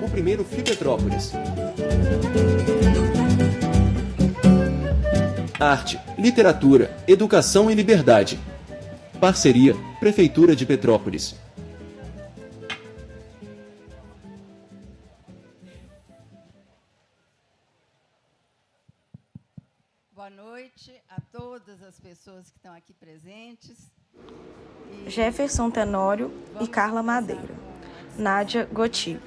o primeiro Flipetrópolis. Arte, literatura, educação e liberdade. Parceria, Prefeitura de Petrópolis. Boa noite a todas as pessoas que estão aqui presentes. Jefferson Tenório e Carla Madeira. Nádia Gotti.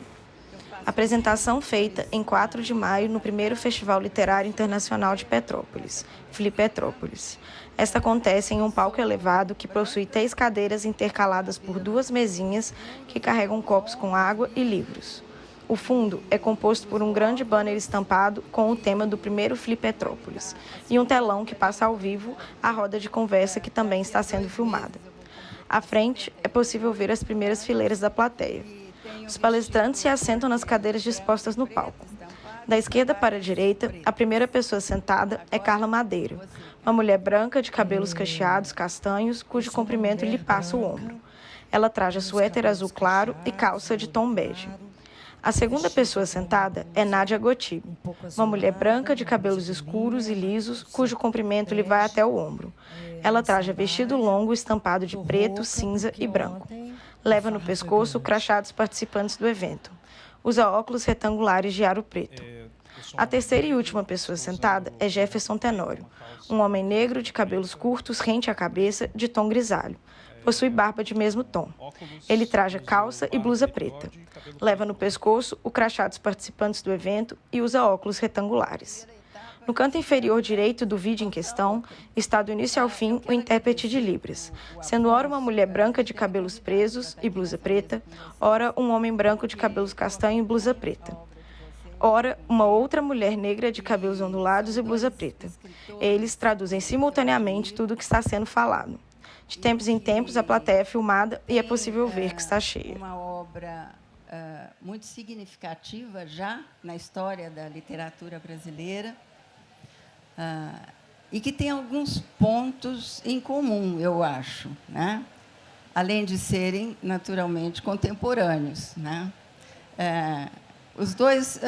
Apresentação feita em 4 de maio no primeiro Festival Literário Internacional de Petrópolis, Flipetrópolis. Esta acontece em um palco elevado que possui 3 cadeiras intercaladas por 2 mesinhas que carregam copos com água e livros. O fundo é composto por um grande banner estampado com o tema do primeiro Flipetrópolis e um telão que passa ao vivo a roda de conversa que também está sendo filmada. À frente, é possível ver as primeiras fileiras da plateia. Os palestrantes se assentam nas cadeiras dispostas no palco. Da esquerda para a direita, a primeira pessoa sentada é Carla Madeira, uma mulher branca de cabelos cacheados castanhos, cujo comprimento lhe passa o ombro. Ela traja suéter azul claro e calça de tom bege. A segunda pessoa sentada é Nádia Gotti, uma mulher branca de cabelos escuros e lisos, cujo comprimento lhe vai até o ombro. Ela traja vestido longo estampado de preto, cinza e branco. Leva no pescoço o crachá dos participantes do evento. Usa óculos retangulares de aro preto. A terceira e última pessoa sentada é Jefferson Tenório, um homem negro de cabelos curtos rente à cabeça, de tom grisalho. Possui barba de mesmo tom. Ele traja calça e blusa preta. Leva no pescoço o crachá dos participantes do evento e usa óculos retangulares. No canto inferior direito do vídeo em questão está do início ao fim o intérprete de Libras, sendo ora uma mulher branca de cabelos presos e blusa preta, ora um homem branco de cabelos castanhos e blusa preta. Ora, uma outra mulher negra de cabelos ondulados e blusa preta. Eles traduzem simultaneamente tudo o que está sendo falado. De tempos em tempos, a plateia é filmada e é possível ver que está cheia. Uma obra muito significativa já na história da literatura brasileira e que tem alguns pontos em comum, eu acho, né? Além de serem, naturalmente, contemporâneos, né? Os dois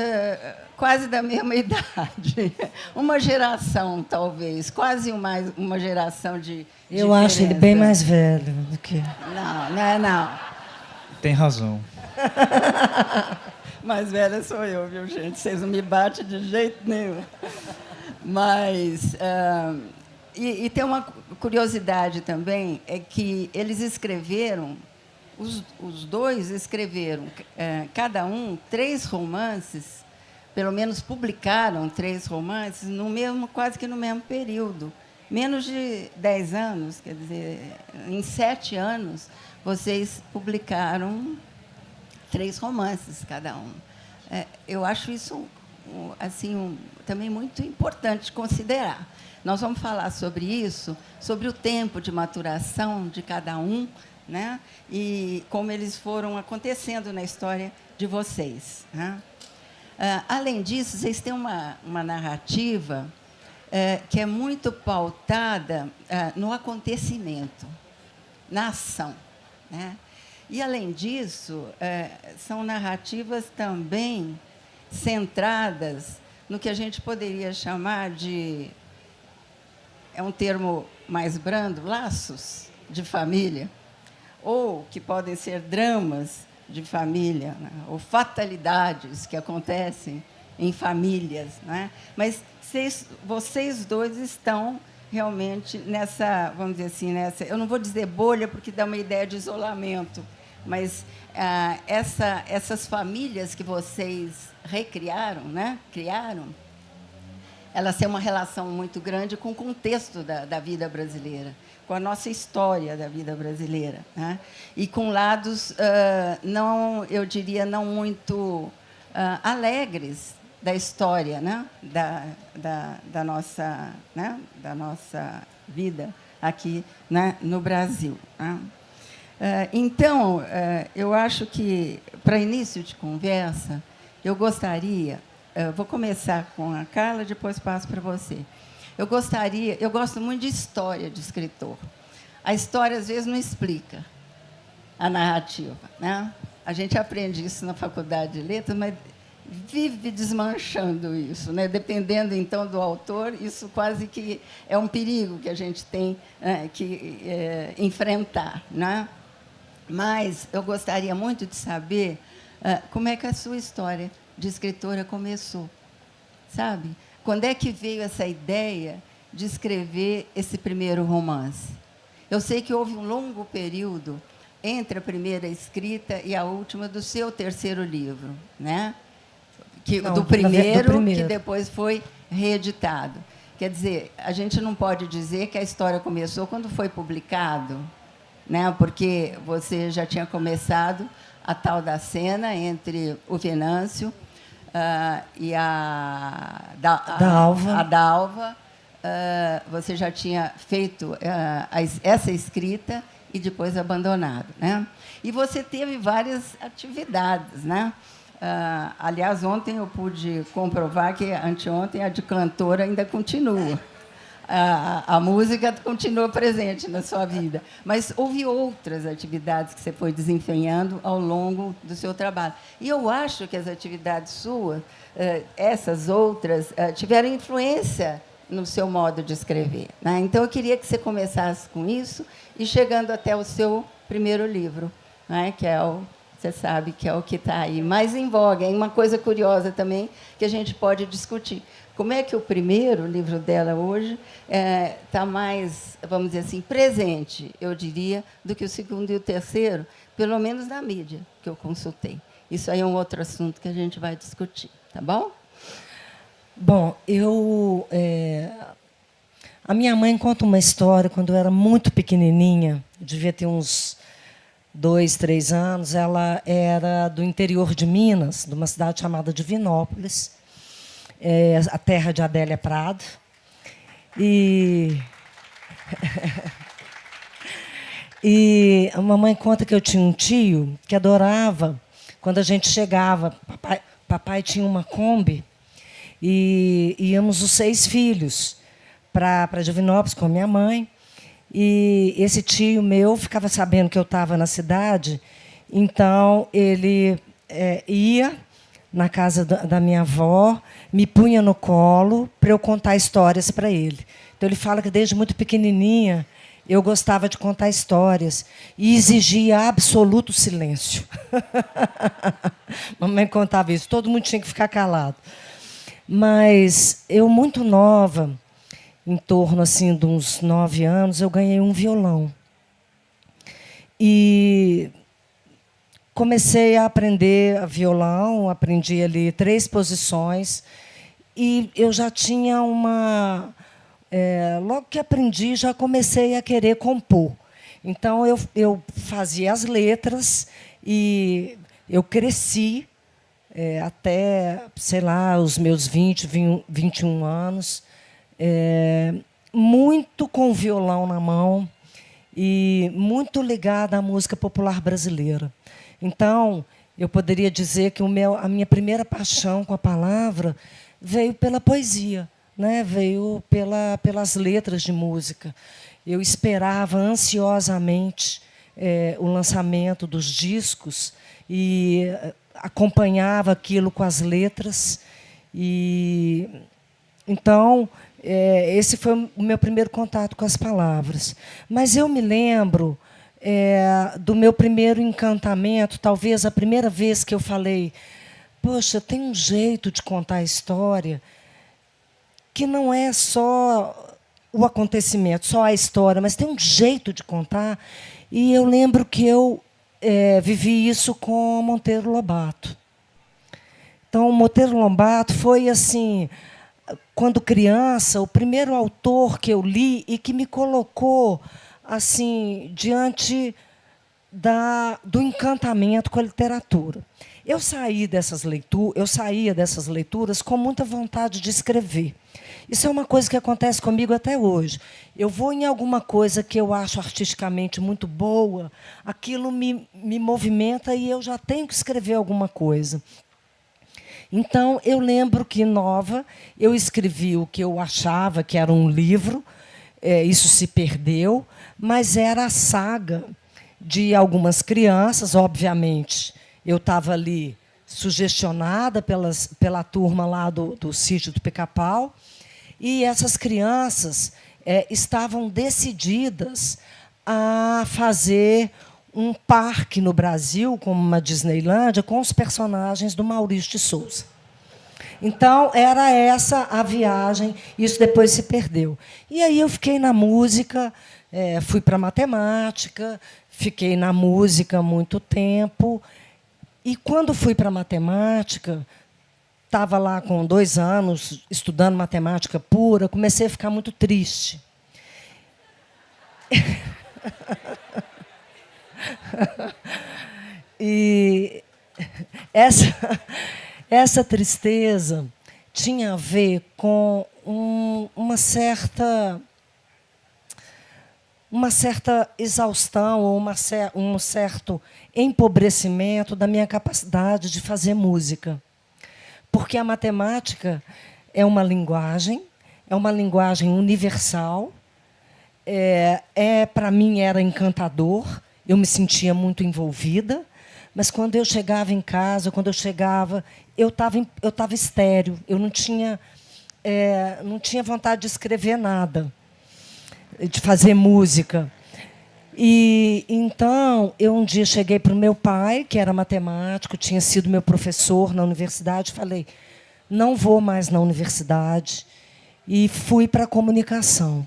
quase da mesma idade, uma geração, talvez, quase uma geração de Eu diferença. acho ele bem mais velho do que... Não. Tem razão. Mais velha sou eu, viu, gente? Vocês não me batem de jeito nenhum. Mas... E tem uma curiosidade também, é que eles escreveram... Os dois escreveram, cada um, 3 romances, pelo menos publicaram 3 romances, quase que no mesmo período. Menos de 10 anos, quer dizer, em 7 anos, vocês publicaram 3 romances, cada um. Eu acho isso assim, também muito importante considerar. Nós vamos falar sobre isso, sobre o tempo de maturação de cada um, né? E como eles foram acontecendo na história de vocês, né? Além disso, vocês têm uma narrativa que é muito pautada no acontecimento, na ação, né? E, além disso, são narrativas também centradas no que a gente poderia chamar de, é um termo mais brando, laços de família, ou que podem ser dramas de família, né? Ou fatalidades que acontecem em famílias, né? Mas vocês dois estão realmente nessa, vamos dizer assim, eu não vou dizer bolha, porque dá uma ideia de isolamento, mas essas famílias que vocês recriaram, né? Criaram, elas têm uma relação muito grande com o contexto da vida brasileira, com a nossa história da vida brasileira, né? E com lados, eu diria, não muito alegres da história, né? da nossa vida aqui, né? No Brasil, né? Então, eu acho que, para início de conversa, eu gostaria... vou começar com a Carla, depois passo para você. Eu gosto muito de história de escritor. A história, às vezes, não explica a narrativa, né? a gente aprende isso na faculdade de letras, mas vive desmanchando isso, né? Dependendo, então, do autor, isso quase que é um perigo que a gente tem que enfrentar, né? Mas eu gostaria muito de saber como é que a sua história de escritora começou, sabe? Quando é que veio essa ideia de escrever esse primeiro romance? Eu sei que houve um longo período entre a primeira escrita e a última do seu terceiro livro, né? Do primeiro, que depois foi reeditado. Quer dizer, a gente não pode dizer que a história começou quando foi publicado, né? Porque você já tinha começado a tal da cena entre o Venâncio e a Dalva. Você já tinha feito essa escrita e depois abandonado, né? E você teve várias atividades, né? Aliás, ontem eu pude comprovar que anteontem a de cantora ainda continua. A música continua presente na sua vida. Mas houve outras atividades que você foi desempenhando ao longo do seu trabalho. E eu acho que as atividades suas, essas outras, tiveram influência no seu modo de escrever, né? Então, eu queria que você começasse com isso e chegando até o seu primeiro livro, né? Que é você sabe que é o que está aí mais em voga. É uma coisa curiosa também que a gente pode discutir. Como é que o primeiro livro dela hoje está mais, vamos dizer assim, presente, eu diria, do que o segundo e o terceiro, pelo menos na mídia que eu consultei. Isso aí é um outro assunto que a gente vai discutir, tá bom? Bom, a minha mãe conta uma história quando eu era muito pequenininha, devia ter uns 2, 3 anos. Ela era do interior de Minas, de uma cidade chamada Divinópolis, a terra de Adélia Prado. E a mamãe conta que eu tinha um tio que adorava, quando a gente chegava, papai tinha uma Kombi, e íamos os 6 filhos para Divinópolis com a minha mãe. E esse tio meu ficava sabendo que eu estava na cidade, então ele ia na casa da minha avó, me punha no colo para eu contar histórias para ele. Então, ele fala que desde muito pequenininha eu gostava de contar histórias e exigia absoluto silêncio. Mamãe contava isso, todo mundo tinha que ficar calado. Mas eu, muito nova, em torno assim, de uns 9 anos, eu ganhei um violão. E comecei a aprender violão, aprendi ali 3 posições, e eu já tinha uma... logo que aprendi, já comecei a querer compor. Então, eu fazia as letras e eu cresci até, sei lá, os meus 20, 21 anos, muito com violão na mão e muito ligada à música popular brasileira. Então, eu poderia dizer que a minha primeira paixão com a palavra veio pela poesia, né? Veio pelas letras de música. Eu esperava ansiosamente o lançamento dos discos e acompanhava aquilo com as letras. E então, esse foi o meu primeiro contato com as palavras. Mas eu me lembro do meu primeiro encantamento, talvez a primeira vez que eu falei, poxa, tem um jeito de contar a história que não é só o acontecimento, só a história, mas tem um jeito de contar. E eu lembro que eu vivi isso com Monteiro Lobato. Então, o Monteiro Lobato foi, assim, quando criança, o primeiro autor que eu li e que me colocou assim diante do encantamento com a literatura. Eu saía dessas leituras com muita vontade de escrever. Isso é uma coisa que acontece comigo até hoje. Eu vou em alguma coisa que eu acho artisticamente muito boa, aquilo me movimenta e eu já tenho que escrever alguma coisa. Então, eu lembro que, nova, eu escrevi o que eu achava que era um livro, isso se perdeu, mas era a saga de algumas crianças, obviamente. eu estava ali sugestionada pela turma lá do sítio do Pica-Pau, e essas crianças estavam decididas a fazer um parque no Brasil, como uma Disneylândia, com os personagens do Maurício de Souza. Então, era essa a viagem, isso depois se perdeu. E aí eu fiquei na música, fui para a matemática, fiquei na música há muito tempo. E, quando fui para a matemática, estava lá com 2 anos, estudando matemática pura, comecei a ficar muito triste. E essa tristeza tinha a ver com uma certa exaustão ou um certo empobrecimento da minha capacidade de fazer música. Porque a matemática é uma linguagem universal, para mim era encantador, eu me sentia muito envolvida, mas quando eu chegava em casa, eu estava estéril, eu não tinha vontade de escrever nada, de fazer música. E então eu um dia cheguei para o meu pai, que era matemático, tinha sido meu professor na universidade, falei: não vou mais na universidade, e fui para a comunicação.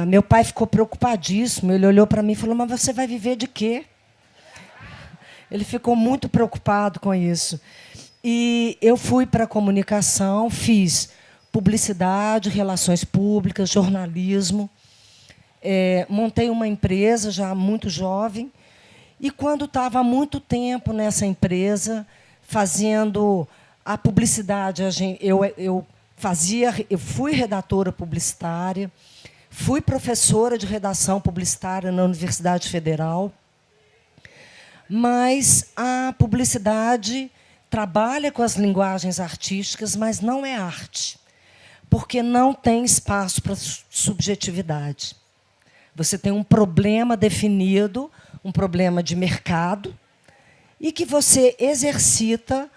Meu pai ficou preocupadíssimo, ele olhou para mim e falou: mas você vai viver de quê? Ele ficou muito preocupado com isso. E eu fui para a comunicação, fiz publicidade, relações públicas, jornalismo. Montei uma empresa já muito jovem. E, quando estava há muito tempo nessa empresa, fazendo a publicidade, eu fui redatora publicitária, fui professora de redação publicitária na Universidade Federal. Mas a publicidade trabalha com as linguagens artísticas, mas não é arte, porque não tem espaço para subjetividade. Você tem um problema definido, um problema de mercado, e que você exercita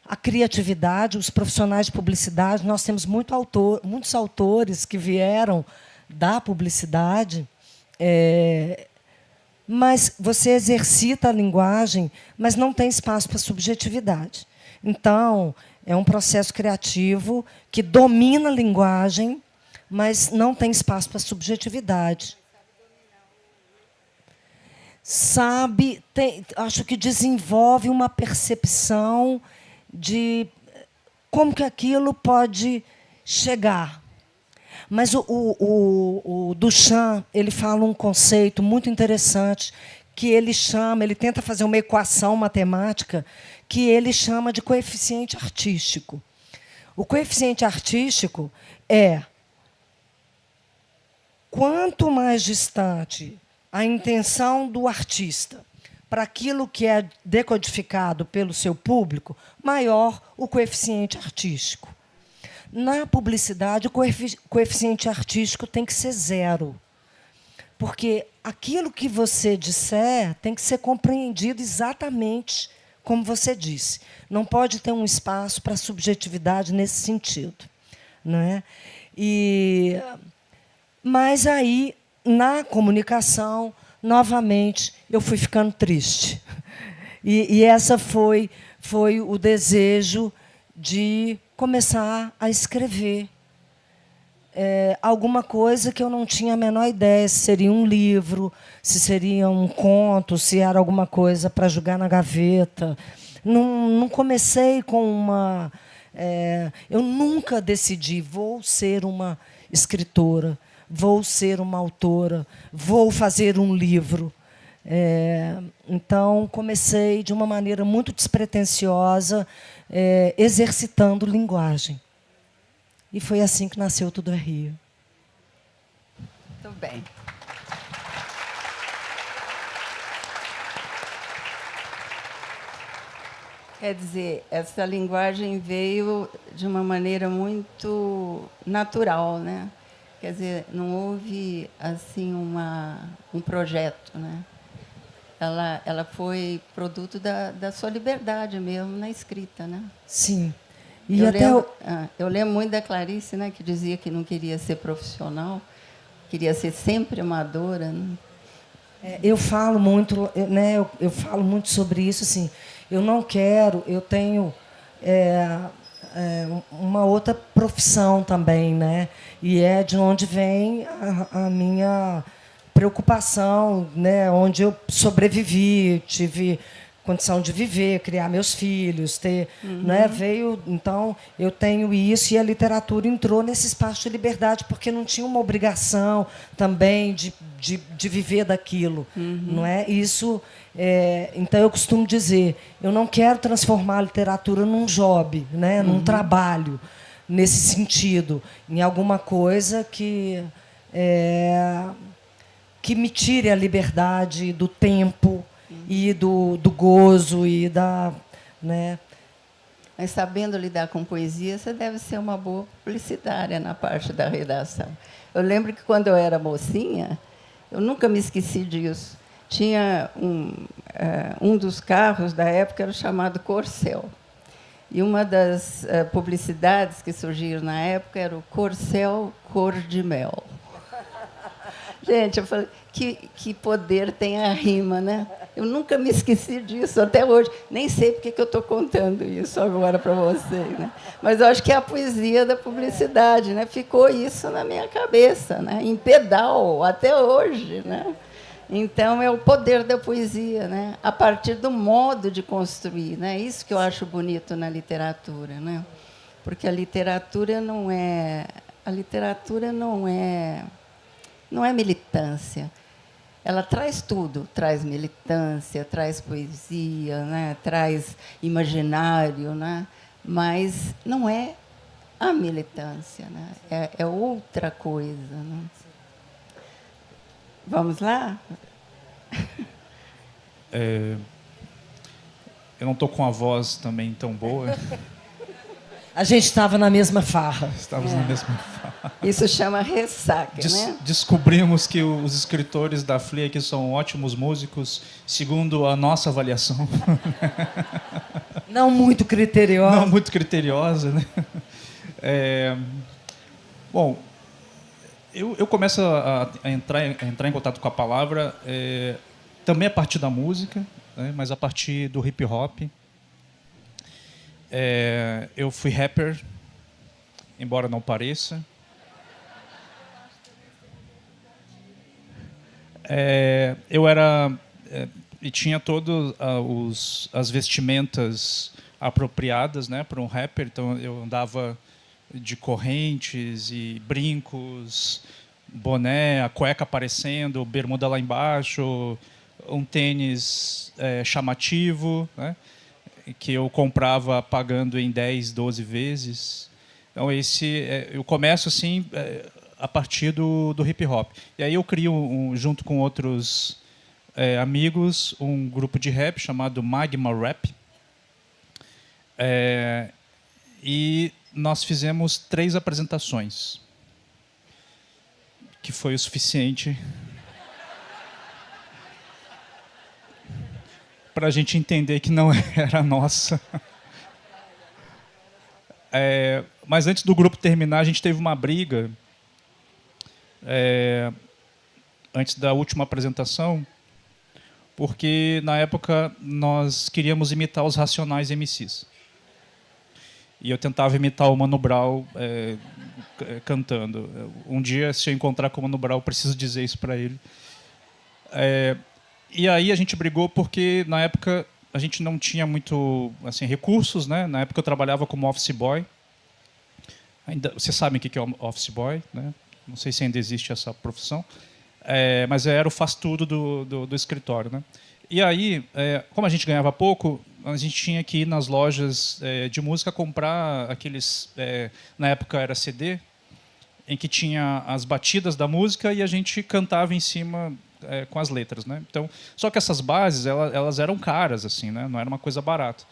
a criatividade. Os profissionais de publicidade, nós temos muitos autores que vieram da publicidade, mas você exercita a linguagem, mas não tem espaço para subjetividade. Então, é um processo criativo que domina a linguagem, mas não tem espaço para subjetividade. Acho que desenvolve uma percepção de como que aquilo pode chegar. Mas o Duchamp, ele fala um conceito muito interessante, que ele tenta fazer uma equação matemática que ele chama de coeficiente artístico. O coeficiente artístico é: quanto mais distante a intenção do artista para aquilo que é decodificado pelo seu público, maior o coeficiente artístico. Na publicidade, o coeficiente artístico tem que ser 0, porque aquilo que você disser tem que ser compreendido exatamente como você disse. Não pode ter um espaço para subjetividade nesse sentido, não é? Mas aí, na comunicação, novamente, eu fui ficando triste. E essa foi o desejo de começar a escrever alguma coisa que eu não tinha a menor ideia se seria um livro, se seria um conto, se era alguma coisa para jogar na gaveta. Não comecei com uma... eu nunca decidi: vou ser uma escritora, vou ser uma autora, vou fazer um livro. Então, comecei de uma maneira muito despretensiosa, exercitando linguagem. E foi assim que nasceu Tudo é Rio. Muito bem. Quer dizer, essa linguagem veio de uma maneira muito natural, né? Quer dizer, não houve assim um projeto, né? ela foi produto da sua liberdade mesmo na escrita, né? Sim. E até eu lembro muito da Clarice, né, que dizia que não queria ser profissional, queria ser sempre amadora, né? Eu falo muito, né? Eu falo muito sobre isso, assim. Eu não quero, eu tenho uma outra profissão também, né? E é de onde vem a minha preocupação, né? Onde eu sobrevivi, tive condição de viver, criar meus filhos, ter, né? Veio, então eu tenho isso, e a literatura entrou nesse espaço de liberdade porque não tinha uma obrigação também de viver daquilo, não é? Isso, então eu costumo dizer, eu não quero transformar a literatura num job, né? Num trabalho nesse sentido, em alguma coisa que me tire a liberdade do tempo e do gozo e da, né? Mas sabendo lidar com poesia, você deve ser uma boa publicitária na parte da redação. Eu lembro que quando eu era mocinha, eu nunca me esqueci disso. Tinha um dos carros da época era chamado Corcel. E uma das publicidades que surgiram na época era o Corcel Cor de Mel. Gente, eu falei, que poder tem a rima, né? Eu nunca me esqueci disso até hoje. Nem sei porque que eu estou contando isso agora para vocês, né? Mas eu acho que é a poesia da publicidade, né? Ficou isso na minha cabeça, né? Em pedal, até hoje, né? Então, é o poder da poesia, né? A partir do modo de construir, né? Isso que eu acho bonito na literatura, né? Porque a literatura não é militância. Ela traz tudo, traz militância, traz poesia, né? Traz imaginário, né? Mas não é a militância, né? É outra coisa, né? Vamos lá? Eu não estou com a voz também tão boa. A gente estava na mesma farra. Estávamos na mesma farra. Isso chama ressaca, né? Descobrimos que os escritores da FLI aqui são ótimos músicos, segundo a nossa avaliação. Não muito criteriosa. Não muito criteriosa, né? Bom, eu começo a entrar em contato com a palavra também a partir da música, né? Mas a partir do hip hop. Eu fui rapper, embora não pareça. Eu era e tinha todas as vestimentas apropriadas, né, para um rapper. Então eu andava de correntes e brincos, boné, a cueca aparecendo, bermuda lá embaixo, um tênis chamativo, né, que eu comprava pagando em 10, 12 vezes. Então eu começo assim a partir do hip hop. E aí eu crio junto com outros amigos um grupo de rap chamado Magma Rap. E nós fizemos 3 apresentações, que foi o suficiente para a gente entender que não era nossa. Mas antes do grupo terminar, a gente teve uma briga antes da última apresentação, porque na época nós queríamos imitar os Racionais MCs. E eu tentava imitar o Mano Brown cantando. Um dia, se eu encontrar com o Mano Brown, eu preciso dizer isso para ele. E aí a gente brigou porque, na época, a gente não tinha muito assim, recursos, né? Na época eu trabalhava como office boy. Vocês sabem o que é office boy, né? Não sei se ainda existe essa profissão. Mas era o faz-tudo do escritório, né? E aí, como a gente ganhava pouco, a gente tinha que ir nas lojas de música comprar aqueles... na época era CD, em que tinha as batidas da música e a gente cantava em cima com as letras, né? Então, só que essas bases elas eram caras, assim, né? Não era uma coisa barata.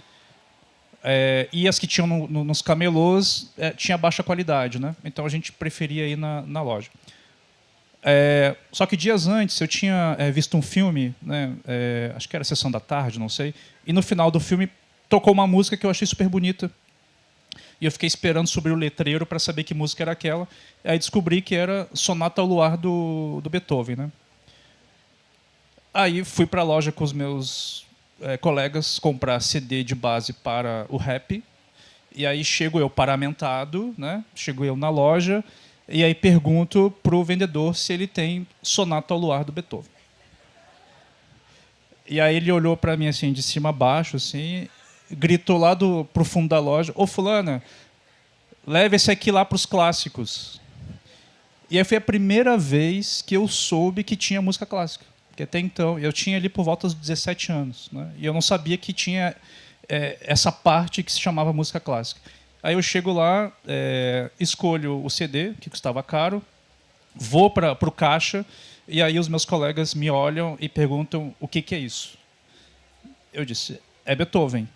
E as que tinham nos camelôs tinha baixa qualidade, né? Então a gente preferia ir na loja. Só que dias antes eu tinha visto um filme, né, acho que era Sessão da Tarde, não sei, e no final do filme tocou uma música que eu achei super bonita. E eu fiquei esperando subir o letreiro para saber que música era aquela. Aí descobri que era Sonata ao Luar do Beethoven, né? Aí fui para a loja com os meus colegas comprar CD de base para o rap. E aí chego eu paramentado, né? Chego eu na loja e aí pergunto para o vendedor se ele tem Sonata ao Luar do Beethoven. E aí ele olhou para mim assim de cima a baixo, assim, gritou lá pro fundo da loja: "Ô fulana, leve esse aqui lá para os clássicos". E aí foi a primeira vez que eu soube que tinha música clássica. Porque até então eu tinha ali por volta dos 17 anos, né? E eu não sabia que tinha essa parte que se chamava música clássica. Aí eu chego lá, escolho o CD, que custava caro, vou para o caixa, e aí os meus colegas me olham e perguntam: o que é isso? Eu disse: é Beethoven.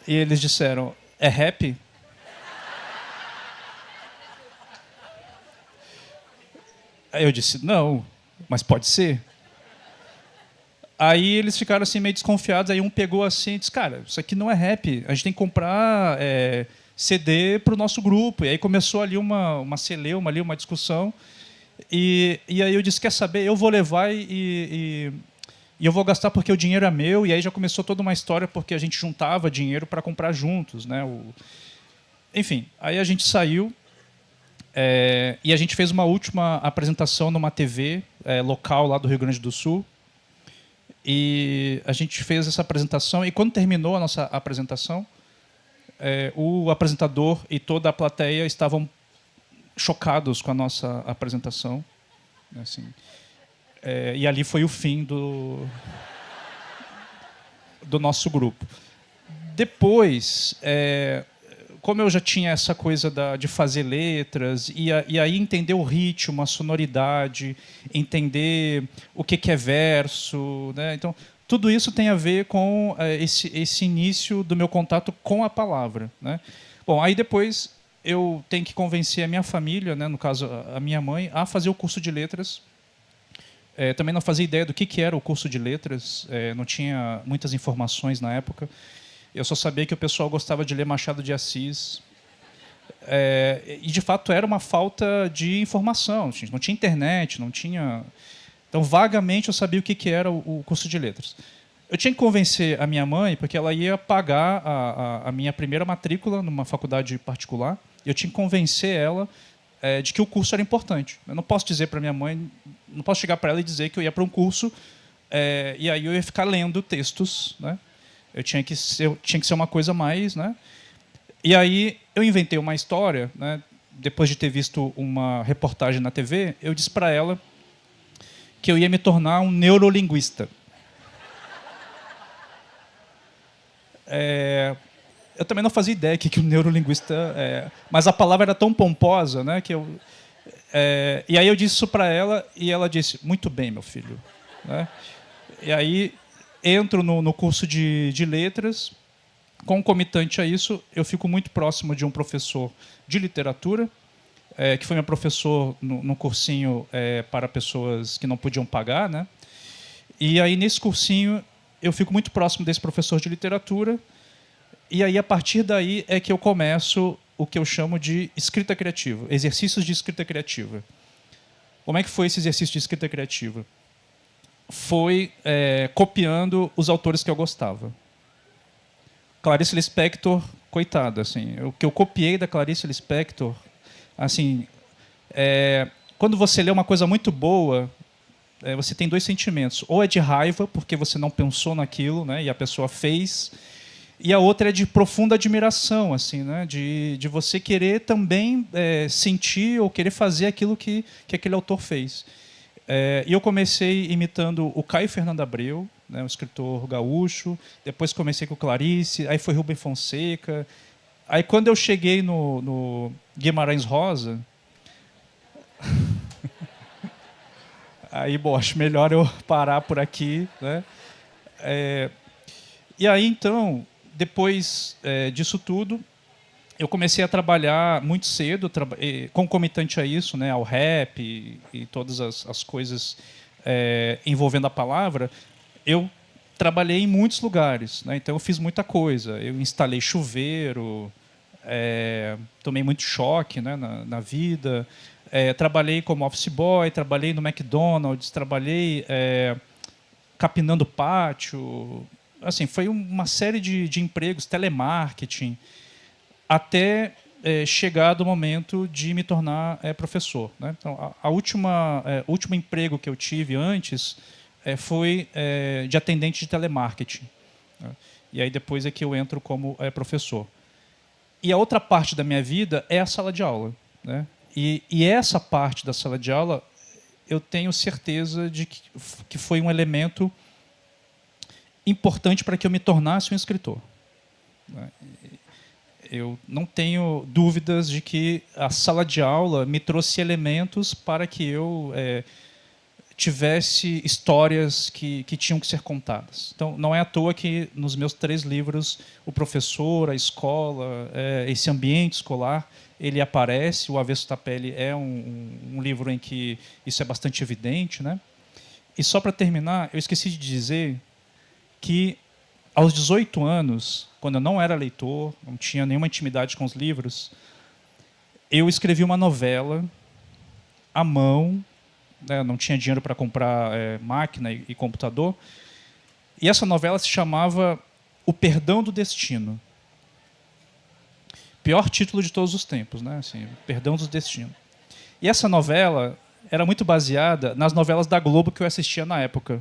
E eles disseram: é rap? Aí eu disse: não, mas pode ser. Aí eles ficaram assim meio desconfiados. Aí um pegou assim e disse: cara, isso aqui não é rap. A gente tem que comprar CD para o nosso grupo. E aí começou ali uma celeuma, ali uma discussão. E aí eu disse: quer saber? Eu vou levar e eu vou gastar porque o dinheiro é meu. E aí já começou toda uma história porque a gente juntava dinheiro para comprar juntos, né? Enfim, aí a gente saiu e a gente fez uma última apresentação numa TV local lá do Rio Grande do Sul. E a gente fez essa apresentação, e quando terminou a nossa apresentação, o apresentador e toda a plateia estavam chocados com a nossa apresentação. Assim, e ali foi o fim do nosso grupo. Depois, como eu já tinha essa coisa de fazer letras, e aí entender o ritmo, a sonoridade, entender o que é verso, né? Então, tudo isso tem a ver com esse início do meu contato com a palavra, né? Bom, aí depois eu tenho que convencer a minha família, né, no caso a minha mãe, a fazer o curso de letras. Também não fazia ideia do que era o curso de letras, não tinha muitas informações na época. Eu só sabia que o pessoal gostava de ler Machado de Assis. E, de fato, era uma falta de informação. Não tinha internet, não tinha... Então, vagamente, eu sabia o que era o curso de letras. Eu tinha que convencer a minha mãe, porque ela ia pagar a minha primeira matrícula numa faculdade particular. Eu tinha que convencer ela de que o curso era importante. Eu não posso dizer para minha mãe... Não posso chegar para ela e dizer que eu ia para um curso e aí eu ia ficar lendo textos, né? Tinha que ser uma coisa mais, né? E aí eu inventei uma história, né? Depois de ter visto uma reportagem na TV, eu disse para ela que eu ia me tornar um neurolinguista. Eu também não fazia ideia que um neurolinguista mas a palavra era tão pomposa, né? E aí eu disse isso para ela e ela disse: muito bem, meu filho, né? E aí entro no curso de letras. Concomitante a isso, eu fico muito próximo de um professor de literatura, que foi meu professor no cursinho para pessoas que não podiam pagar, né? E aí, nesse cursinho, eu fico muito próximo desse professor de literatura. E aí, a partir daí, é que eu começo o que eu chamo de escrita criativa, exercícios de escrita criativa. Como é que foi esse exercício de escrita criativa? Foi copiando os autores que eu gostava. Clarice Lispector, coitada, assim, o que eu copiei da Clarice Lispector, assim, quando você lê uma coisa muito boa, você tem dois sentimentos: ou é de raiva porque você não pensou naquilo, né, e a pessoa fez, e a outra é de profunda admiração, assim, né, de você querer também sentir ou querer fazer aquilo que aquele autor fez. E eu comecei imitando o Caio Fernando Abreu, né, um escritor gaúcho. Depois comecei com Clarice, aí foi Rubem Fonseca. Aí, quando eu cheguei no Guimarães Rosa, aí, bom, acho melhor eu parar por aqui, né? E aí, então, depois disso tudo, eu comecei a trabalhar muito cedo, concomitante a isso, né, ao rap e todas as coisas envolvendo a palavra. Eu trabalhei em muitos lugares, né, então eu fiz muita coisa. Eu instalei chuveiro, tomei muito choque, né, na vida. Trabalhei como office boy, trabalhei no McDonald's, trabalhei capinando pátio. Assim, foi uma série de empregos, telemarketing, até chegar do momento de me tornar professor, né? Então, o último emprego que eu tive antes foi de atendente de telemarketing, né? E aí depois é que eu entro como professor. E a outra parte da minha vida é a sala de aula, né? E essa parte da sala de aula, eu tenho certeza de que foi um elemento importante para que eu me tornasse um escritor, né? Eu não tenho dúvidas de que a sala de aula me trouxe elementos para que eu tivesse histórias que tinham que ser contadas. Então, não é à toa que nos meus 3 livros o professor, a escola, esse ambiente escolar, ele aparece. O Avesso da Pele é um livro em que isso é bastante evidente, né? E só para terminar, eu esqueci de dizer que aos 18 anos, quando eu não era leitor, não tinha nenhuma intimidade com os livros, eu escrevi uma novela à mão, né, não tinha dinheiro para comprar máquina e computador, e essa novela se chamava O Perdão do Destino. Pior título de todos os tempos, né? Assim, Perdão do Destino. E essa novela era muito baseada nas novelas da Globo que eu assistia na época.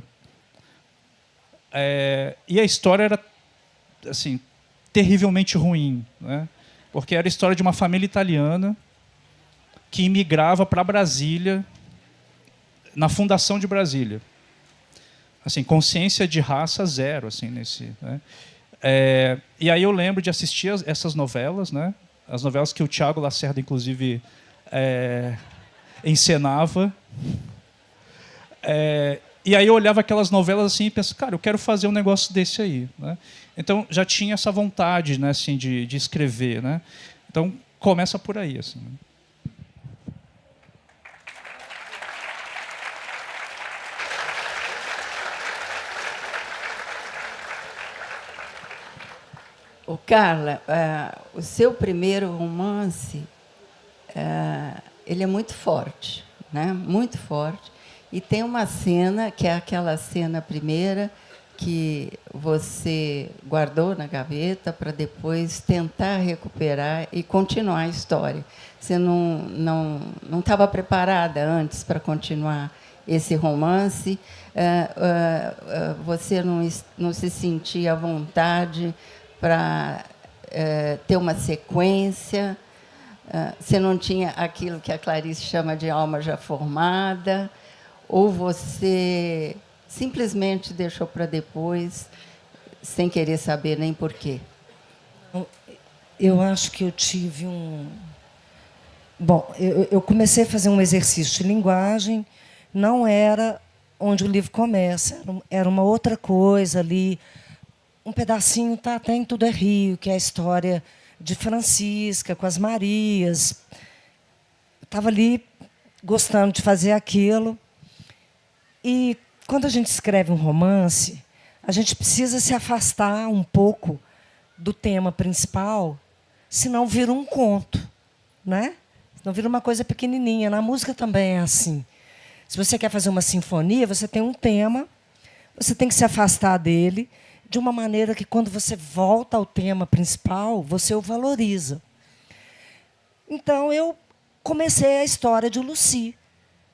E a história era assim, terrivelmente ruim, né? Porque era a história de uma família italiana que imigrava para Brasília, na fundação de Brasília. Assim, consciência de raça zero, assim, nesse, né? E aí eu lembro de assistir essas novelas, né? As novelas que o Tiago Lacerda, inclusive, encenava. E aí eu olhava aquelas novelas assim e pensava, cara, eu quero fazer um negócio desse aí, né? Então já tinha essa vontade, né, assim, de escrever, né? Então começa por aí, assim, né? Ô, Carla, o seu primeiro romance, ele é muito forte, né? Muito forte. E tem uma cena, que é aquela cena primeira, que você guardou na gaveta para depois tentar recuperar e continuar a história. Você não estava preparada antes para continuar esse romance? Você não se sentia à vontade para ter uma sequência? Você não tinha aquilo que a Clarice chama de alma já formada? Ou você simplesmente deixou para depois, sem querer saber nem por quê? Eu acho que eu tive um... Bom, eu comecei a fazer um exercício de linguagem, não era onde o livro começa, era uma outra coisa ali. Um pedacinho está até em Tudo é Rio, que é a história de Francisca com as Marias. Estava ali gostando de fazer aquilo. E quando a gente escreve um romance, a gente precisa se afastar um pouco do tema principal, senão vira um conto, né? Senão vira uma coisa pequenininha. Na música também é assim. Se você quer fazer uma sinfonia, você tem um tema, você tem que se afastar dele de uma maneira que, quando você volta ao tema principal, você o valoriza. Então, eu comecei a história de Lucy,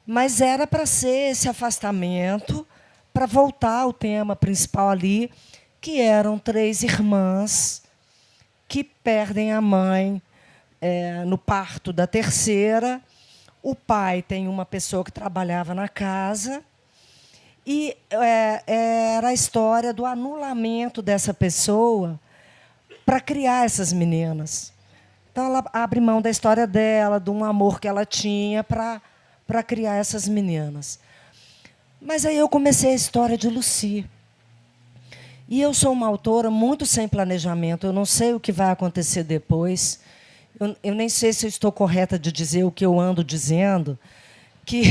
mas era para ser esse afastamento, para voltar ao tema principal ali, que eram 3 irmãs que perdem a mãe no parto da terceira. O pai tem uma pessoa que trabalhava na casa, e era a história do anulamento dessa pessoa para criar essas meninas. Então, ela abre mão da história dela, de um amor que ela tinha para criar essas meninas. Mas aí eu comecei a história de Lucy. E eu sou uma autora muito sem planejamento. Eu não sei o que vai acontecer depois. eu nem sei se eu estou correta de dizer o que eu ando dizendo, que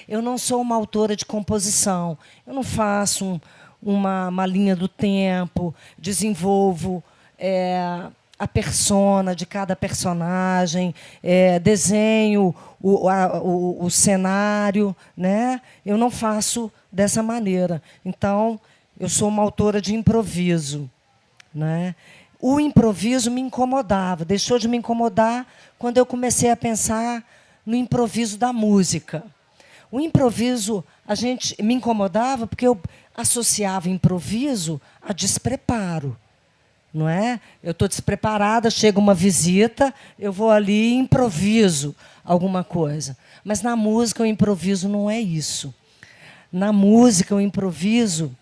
eu não sou uma autora de composição. Eu não faço uma linha do tempo, desenvolvo a persona de cada personagem, desenho o cenário, né? Eu não faço dessa maneira. Então, eu sou uma autora de improviso, né? O improviso me incomodava, deixou de me incomodar quando eu comecei a pensar no improviso da música. O improviso me incomodava porque eu associava improviso a despreparo. Não é? Eu estou despreparada, chega uma visita, eu vou ali e improviso alguma coisa. Mas na música o improviso não é isso. Na música o improviso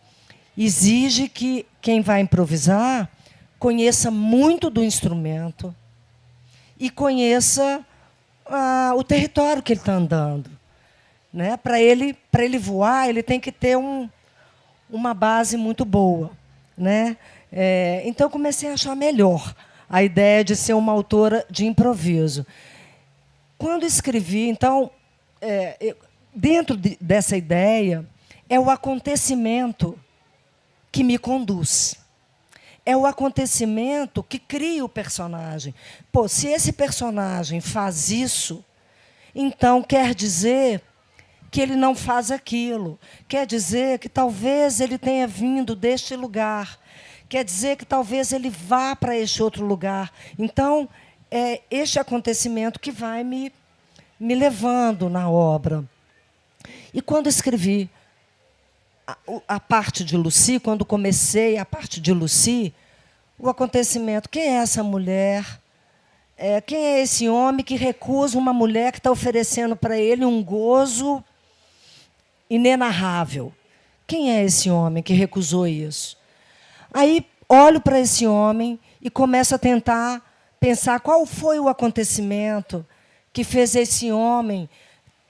exige que quem vai improvisar conheça muito do instrumento e conheça o território que ele está andando. Né? Para ele voar, ele tem que ter uma base muito boa. Né? Então, eu comecei a achar melhor a ideia de ser uma autora de improviso. Quando escrevi, então, dentro dessa ideia, é o acontecimento que me conduz. É o acontecimento que cria o personagem. Pô, se esse personagem faz isso, então quer dizer que ele não faz aquilo. Quer dizer que talvez ele tenha vindo deste lugar. Quer dizer que talvez ele vá para este outro lugar. Então, é este acontecimento que vai me levando na obra. E quando escrevi a parte de Lucy, quando comecei a parte de Lucy, o acontecimento, quem é essa mulher? Quem é esse homem que recusa uma mulher que está oferecendo para ele um gozo inenarrável? Quem é esse homem que recusou isso? Aí olho para esse homem e começo a tentar pensar qual foi o acontecimento que fez esse homem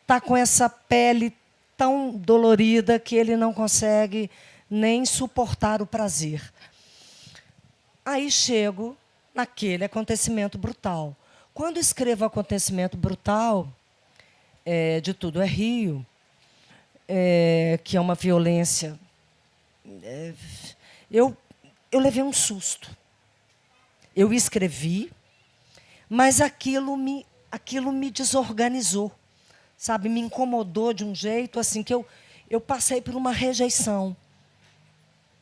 estar com essa pele tão dolorida que ele não consegue nem suportar o prazer. Aí chego naquele acontecimento brutal. Quando escrevo acontecimento brutal, de Tudo é Rio, que é uma violência, eu levei um susto. Eu escrevi, mas aquilo me desorganizou. Sabe, me incomodou de um jeito assim que eu passei por uma rejeição.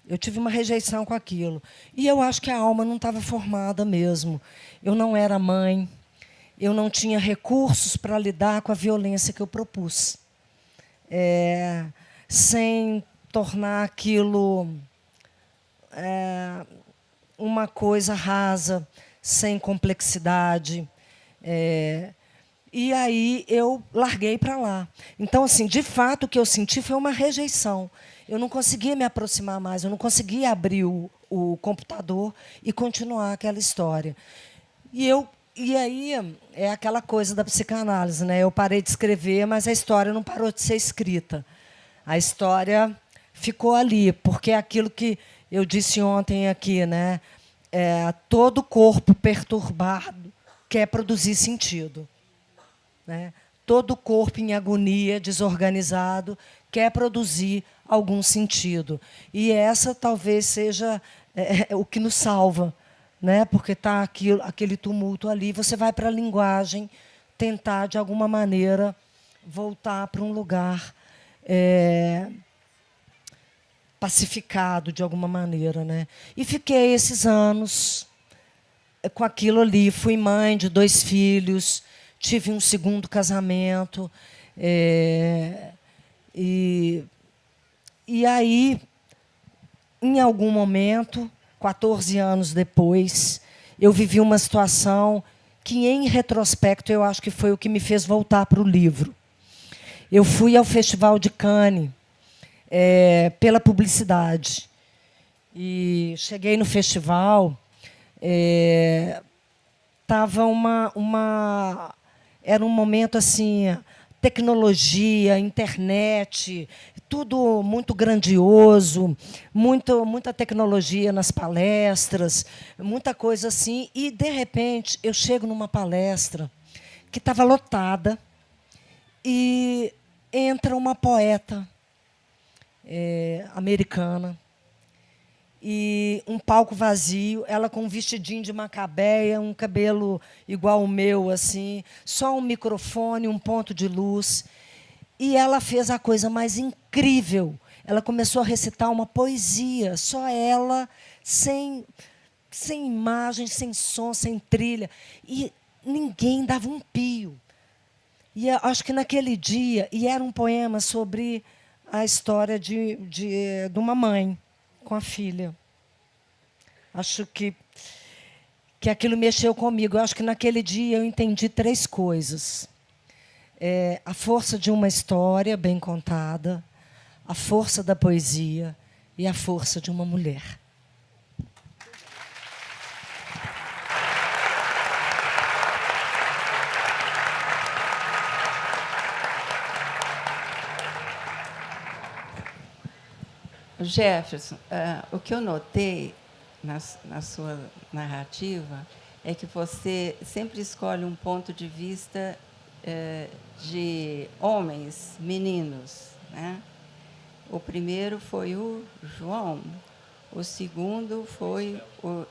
Eu tive uma rejeição com aquilo. E eu acho que a alma não estava formada mesmo. Eu não era mãe, eu não tinha recursos para lidar com a violência que eu propus. Sem tornar aquilo uma coisa rasa, sem complexidade. E aí eu larguei para lá. Então, assim, de fato, o que eu senti foi uma rejeição. Eu não conseguia me aproximar mais, eu não conseguia abrir o computador e continuar aquela história. E aí é aquela coisa da psicanálise, né? Eu parei de escrever, mas a história não parou de ser escrita. A história ficou ali, porque é aquilo que eu disse ontem aqui, né? Todo corpo perturbado quer produzir sentido. Né? Todo corpo em agonia, desorganizado, quer produzir algum sentido. E essa talvez seja o que nos salva, né? Porque está aquele tumulto ali. Você vai para a linguagem tentar, de alguma maneira, voltar para um lugar pacificado, de alguma maneira. Né? E fiquei esses anos com aquilo ali. Fui mãe de 2 filhos, tive um segundo casamento. E aí, em algum momento, 14 anos depois, eu vivi uma situação que, em retrospecto, eu acho que foi o que me fez voltar para o livro. Eu fui ao Festival de Cannes pela publicidade. E cheguei no festival, estava era um momento assim, tecnologia, internet, tudo muito grandioso, muita tecnologia nas palestras, muita coisa assim. E, de repente, eu chego numa palestra que estava lotada e entra uma poeta americana, e um palco vazio, ela com um vestidinho de macabeia, um cabelo igual ao meu, assim, só um microfone, um ponto de luz. E ela fez a coisa mais incrível. Ela começou a recitar uma poesia, só ela, sem imagem, sem som, sem trilha. E ninguém dava um pio. E eu acho que naquele dia, e era um poema sobre a história de uma mãe com a filha. Acho que aquilo mexeu comigo. Eu acho que naquele dia eu entendi 3 coisas. A força de uma história bem contada, a força da poesia e a força de uma mulher. Jefferson, o que eu notei na sua narrativa é que você sempre escolhe um ponto de vista de homens, meninos, né? O primeiro foi o João, o segundo foi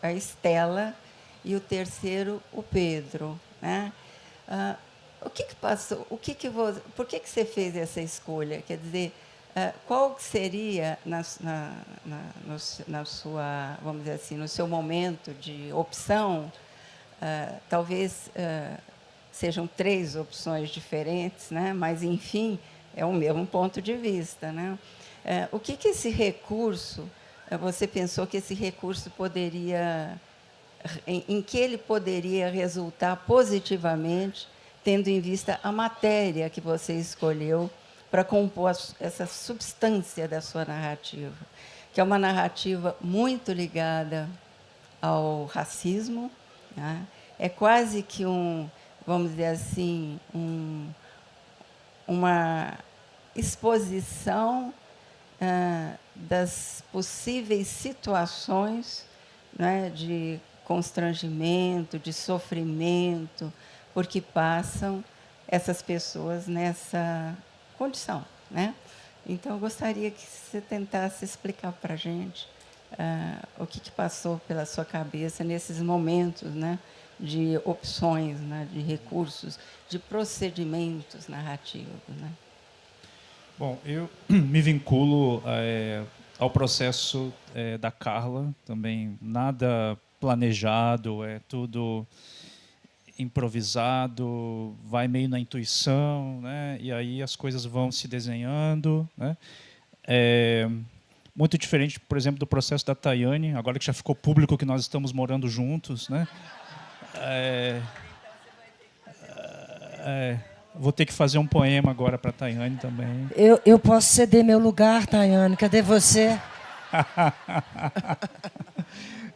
a Estela e o terceiro o Pedro, né? O que passou? Por que você fez essa escolha? Quer dizer, qual seria na sua, vamos dizer assim, no seu momento de opção? Talvez sejam 3 opções diferentes, né? Mas enfim é o mesmo ponto de vista, né? O que esse recurso? Você pensou que esse recurso poderia, em que ele poderia resultar positivamente, tendo em vista a matéria que você escolheu para compor essa substância da sua narrativa, que é uma narrativa muito ligada ao racismo, né? É quase que vamos dizer assim, uma exposição das possíveis situações, né, de constrangimento, de sofrimento, por que passam essas pessoas nessa condição, né? Então, eu gostaria que você tentasse explicar para a gente o que passou pela sua cabeça nesses momentos, né, de opções, né, de recursos, de procedimentos narrativos, né? Bom, eu me vinculo ao processo da Carla também. Nada planejado, é tudo improvisado, vai meio na intuição, né? E aí as coisas vão se desenhando, né? Muito diferente, por exemplo, do processo da Tayane, agora que já ficou público que nós estamos morando juntos, né? Vou ter que fazer um poema agora para a Tayane também. Eu posso ceder meu lugar, Tayane. Cadê você?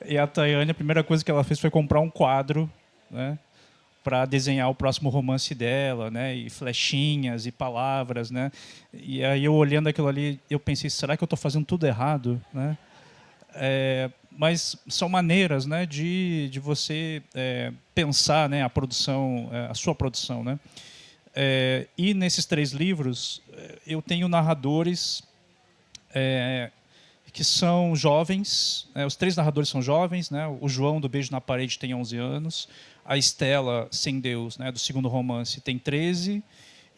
E a Tayane, a primeira coisa que ela fez foi comprar um quadro, né, para desenhar o próximo romance dela, né, e flechinhas e palavras, né. E aí eu olhando aquilo ali, eu pensei, será que eu estou fazendo tudo errado, né? Mas são maneiras, né, de você pensar, né, a produção, a sua produção, né. E nesses 3 livros eu tenho narradores que são jovens, os 3 narradores são jovens, né? O João, do Beijo na Parede, tem 11 anos, a Estela, Sem Deus, né, do segundo romance, tem 13,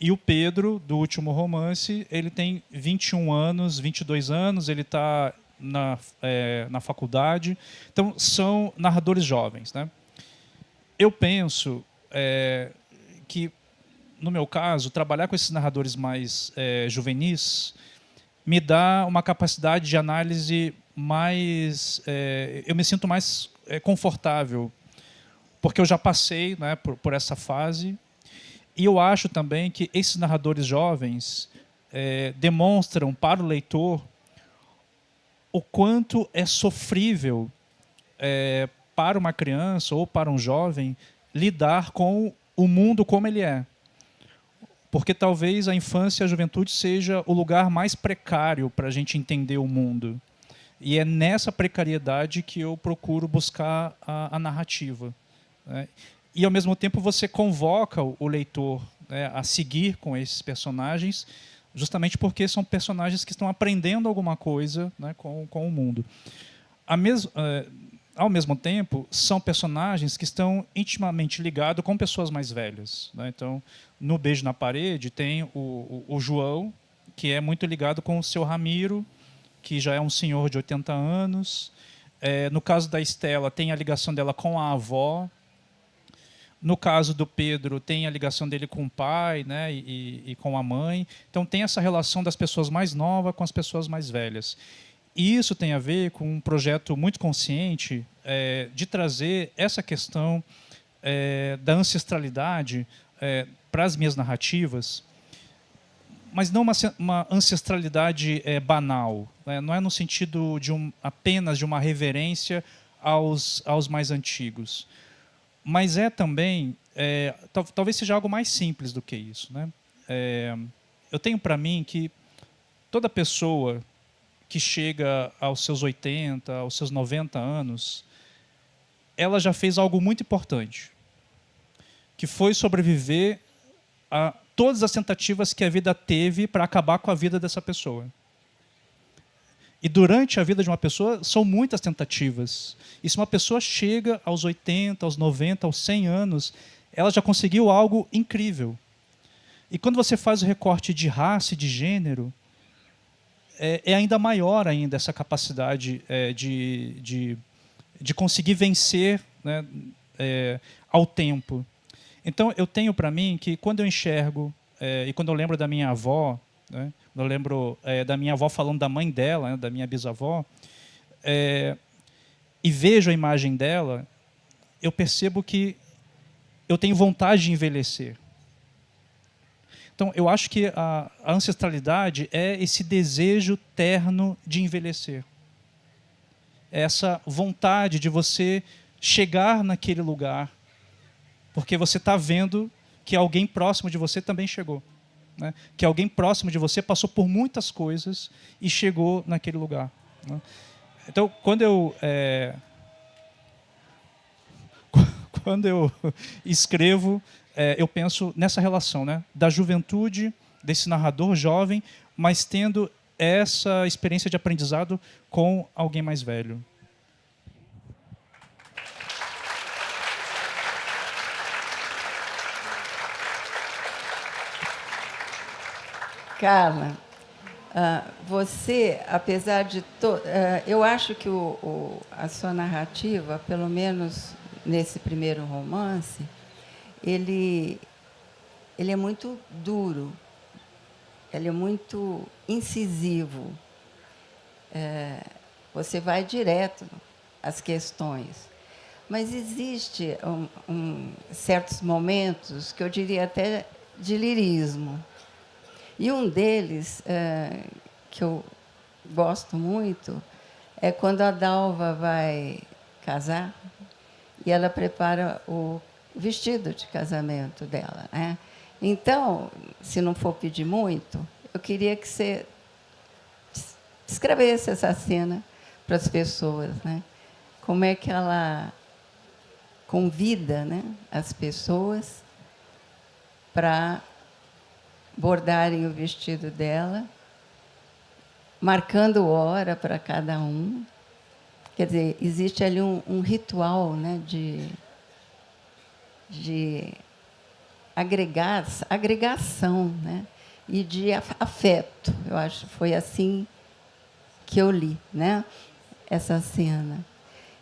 e o Pedro, do último romance, ele tem 21 anos, 22 anos, ele está na faculdade. Então, são narradores jovens, né? Eu penso que, no meu caso, trabalhar com esses narradores mais juvenis me dá uma capacidade de análise mais... eu me sinto mais confortável, porque eu já passei, né, por essa fase. E eu acho também que esses narradores jovens demonstram para o leitor o quanto é sofrível para uma criança ou para um jovem lidar com o mundo como ele é. porque talvez a infância e a juventude seja o lugar mais precário para a gente entender o mundo. E é nessa precariedade que eu procuro buscar a narrativa, né? E, ao mesmo tempo, você convoca o leitor, né, a seguir com esses personagens, justamente porque são personagens que estão aprendendo alguma coisa, né, com o mundo. Ao mesmo tempo, são personagens que estão intimamente ligados com pessoas mais velhas, né? Então, no Beijo na Parede, tem o João, que é muito ligado com o seu Ramiro, que já é um senhor de 80 anos. No caso da Estela, tem a ligação dela com a avó. No caso do Pedro, tem a ligação dele com o pai, né, e com a mãe. Então, tem essa relação das pessoas mais novas com as pessoas mais velhas. E isso tem a ver com um projeto muito consciente de trazer essa questão da ancestralidade para as minhas narrativas, mas não uma ancestralidade banal, né? Não é no sentido de apenas de uma reverência aos mais antigos, mas é também, talvez seja algo mais simples do que isso, né? Eu tenho para mim que toda pessoa que chega aos seus 80, aos seus 90 anos, ela já fez algo muito importante, que foi sobreviver a todas as tentativas que a vida teve para acabar com a vida dessa pessoa. E durante a vida de uma pessoa, são muitas tentativas. E se uma pessoa chega aos 80, aos 90, aos 100 anos, ela já conseguiu algo incrível. E quando você faz o recorte de raça e de gênero, é ainda maior ainda essa capacidade de conseguir vencer, né, ao tempo. Então, eu tenho para mim que, quando eu enxergo, e quando eu lembro da minha avó, né, eu lembro da minha avó falando da mãe dela, né, da minha bisavó, e vejo a imagem dela, eu percebo que eu tenho vontade de envelhecer. Então, eu acho que a ancestralidade é esse desejo terno de envelhecer. É essa vontade de você chegar naquele lugar, porque você está vendo que alguém próximo de você também chegou, né? Que alguém próximo de você passou por muitas coisas e chegou naquele lugar, né? Então, quando eu escrevo, eu penso nessa relação, né, da juventude, desse narrador jovem, mas tendo essa experiência de aprendizado com alguém mais velho. Carla, você, apesar de... eu acho que a sua narrativa, pelo menos nesse primeiro romance, ele é muito duro, ele é muito incisivo. Você vai direto às questões. Mas existe certos momentos que eu diria até de lirismo. E um deles, que eu gosto muito, é quando a Dalva vai casar e ela prepara o vestido de casamento dela, né? Então, se não for pedir muito, eu queria que você descrevesse essa cena para as pessoas, né? Como é que ela convida, né, as pessoas para bordarem o vestido dela, marcando hora para cada um. Quer dizer, existe ali um ritual, né, de agregação, né, e de afeto. Eu acho que foi assim que eu li, né, essa cena.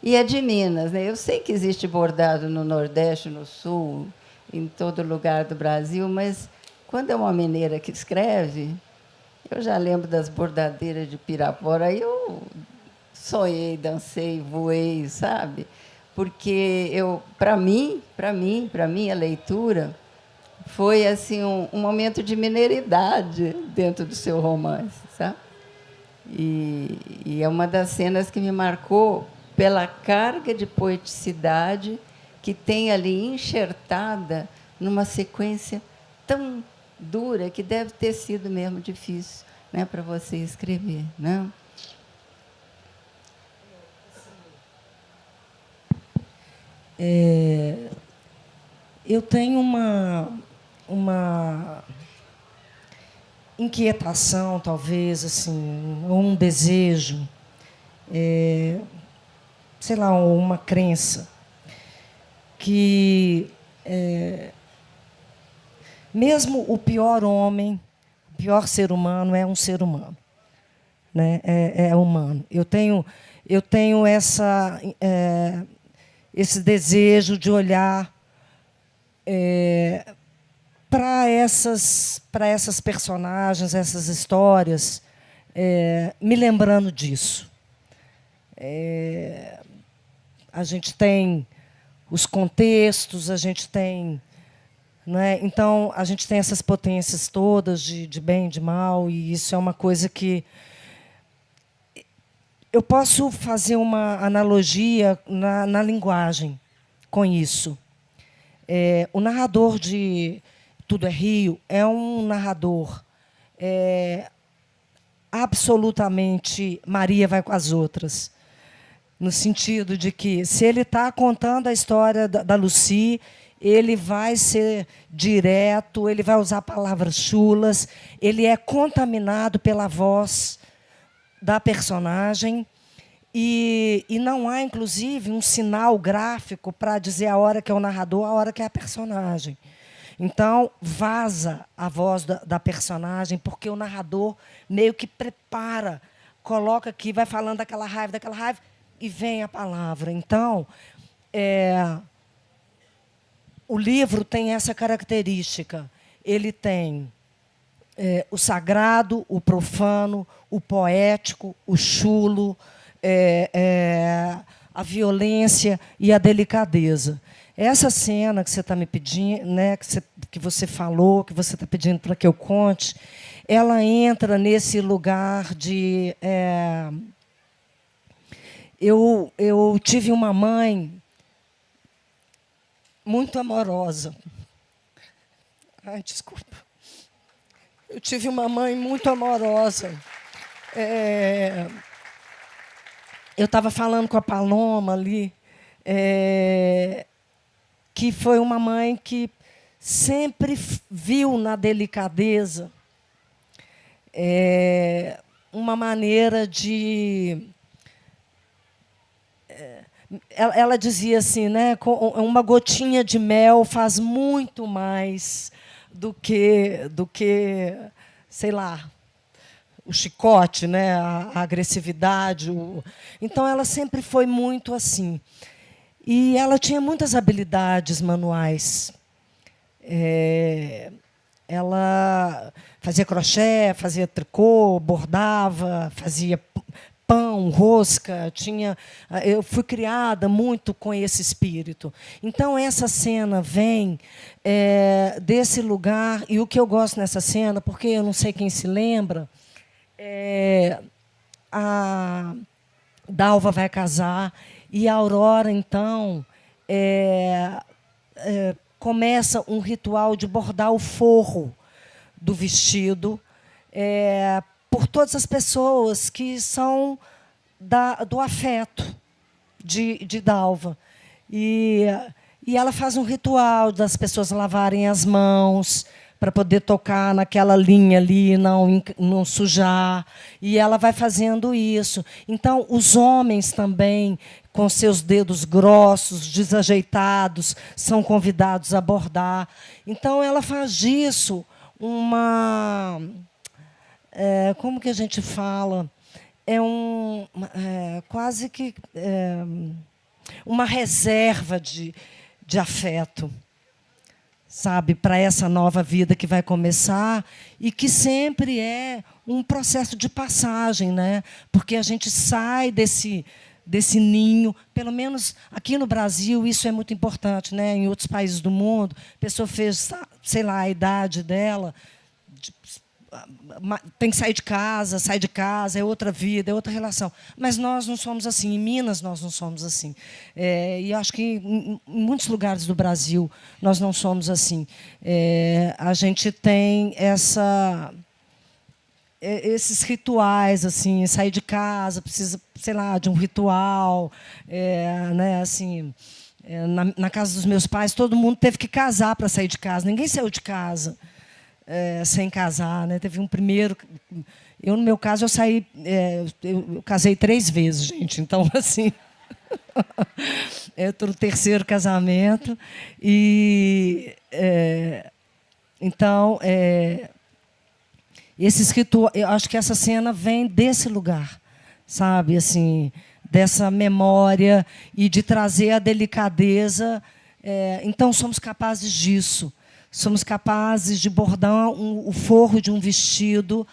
E a de Minas, né? Eu sei que existe bordado no Nordeste, no Sul, em todo lugar do Brasil, mas quando é uma mineira que escreve, eu já lembro das bordadeiras de Pirapora, aí eu sonhei, dancei, voei, sabe? Porque para mim, a leitura foi assim um momento de mineiridade dentro do seu romance, sabe? E é uma das cenas que me marcou pela carga de poeticidade que tem ali enxertada numa sequência tão dura que deve ter sido mesmo difícil, né, para você escrever, né? Eu tenho uma inquietação, talvez, assim, ou um desejo, sei lá, uma crença, que mesmo o pior homem, o pior ser humano é um ser humano, né? É humano. Eu tenho esse desejo de olhar para essas personagens, essas histórias, me lembrando disso. A gente tem os contextos, a gente tem, né? Então, a gente tem essas potências todas de bem e de mal, e isso é uma coisa que... Eu posso fazer uma analogia na linguagem com isso. O narrador de Tudo é Rio é um narrador absolutamente Maria vai com as outras, no sentido de que, se ele está contando a história da Lucy, ele vai ser direto, ele vai usar palavras chulas, ele é contaminado pela voz da personagem, e não há, inclusive, um sinal gráfico para dizer a hora que é o narrador, a hora que é a personagem. Então, vaza a voz da personagem, porque o narrador meio que prepara, coloca aqui, vai falando daquela raiva, e vem a palavra. Então, o livro tem essa característica. Ele tem o sagrado, o profano, o poético, o chulo, a violência e a delicadeza. Essa cena que você está me pedindo, né, que você falou, que você está pedindo para que eu conte, ela entra nesse lugar de... Eu tive uma mãe muito amorosa. Ai, desculpa. Eu tive uma mãe muito amorosa. Eu estava falando com a Paloma ali, que foi uma mãe que sempre viu na delicadeza uma maneira de... Ela dizia assim, né, uma gotinha de mel faz muito mais do que sei lá, o chicote, né, a agressividade. Então, ela sempre foi muito assim. E ela tinha muitas habilidades manuais. Ela fazia crochê, fazia tricô, bordava, fazia pão, rosca. Eu fui criada muito com esse espírito. Então, essa cena vem desse lugar. E o que eu gosto nessa cena, porque eu não sei quem se lembra, a Dalva vai casar e a Aurora, então, começa um ritual de bordar o forro do vestido por todas as pessoas que são do afeto de Dalva. E ela faz um ritual das pessoas lavarem as mãos para poder tocar naquela linha ali, não sujar. E ela vai fazendo isso. Então, os homens também, com seus dedos grossos, desajeitados, são convidados a bordar. Então, ela faz disso uma... como que a gente fala? Quase que uma reserva de afeto, sabe, para essa nova vida que vai começar e que sempre é um processo de passagem, né? Porque a gente sai desse ninho, pelo menos aqui no Brasil isso é muito importante, né? Em outros países do mundo, a pessoa fez, sei lá, a idade dela, tem que sair de casa, sai de casa, é outra vida, é outra relação. Mas nós não somos assim. Em Minas, nós não somos assim. E acho que em muitos lugares do Brasil, nós não somos assim. A gente tem esses rituais, assim, sair de casa, precisa, sei lá, de um ritual. Né, assim, na casa dos meus pais, todo mundo teve que casar para sair de casa. Ninguém saiu de casa sem casar, né? Teve um primeiro. Eu, no meu caso, eu saí. Eu casei 3 vezes, gente. Então, assim. Eu estou no 3º casamento. E. Então. Esses rituais. Eu acho que essa cena vem desse lugar, sabe? Assim, dessa memória e de trazer a delicadeza. Então, somos capazes disso. Somos capazes de bordar o forro de um vestido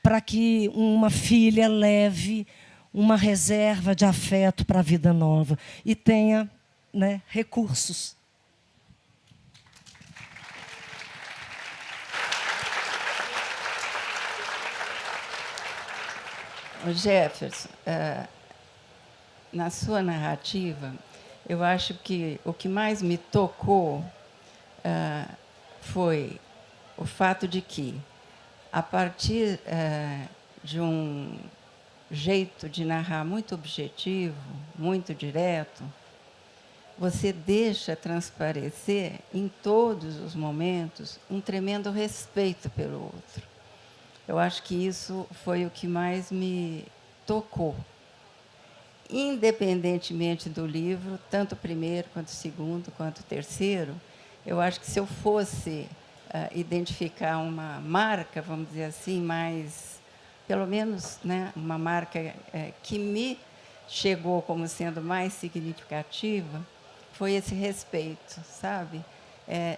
para que uma filha leve uma reserva de afeto para a vida nova e tenha, né, recursos. Jefferson, na sua narrativa, eu acho que o que mais me tocou foi o fato de que, a partir de um jeito de narrar muito objetivo, muito direto, você deixa transparecer, em todos os momentos, um tremendo respeito pelo outro. Eu acho que isso foi o que mais me tocou. Independentemente do livro, tanto o primeiro, quanto o segundo, quanto o terceiro, eu acho que se eu fosse identificar uma marca, vamos dizer assim, mais, pelo menos, né, uma marca que me chegou como sendo mais significativa, foi esse respeito, sabe?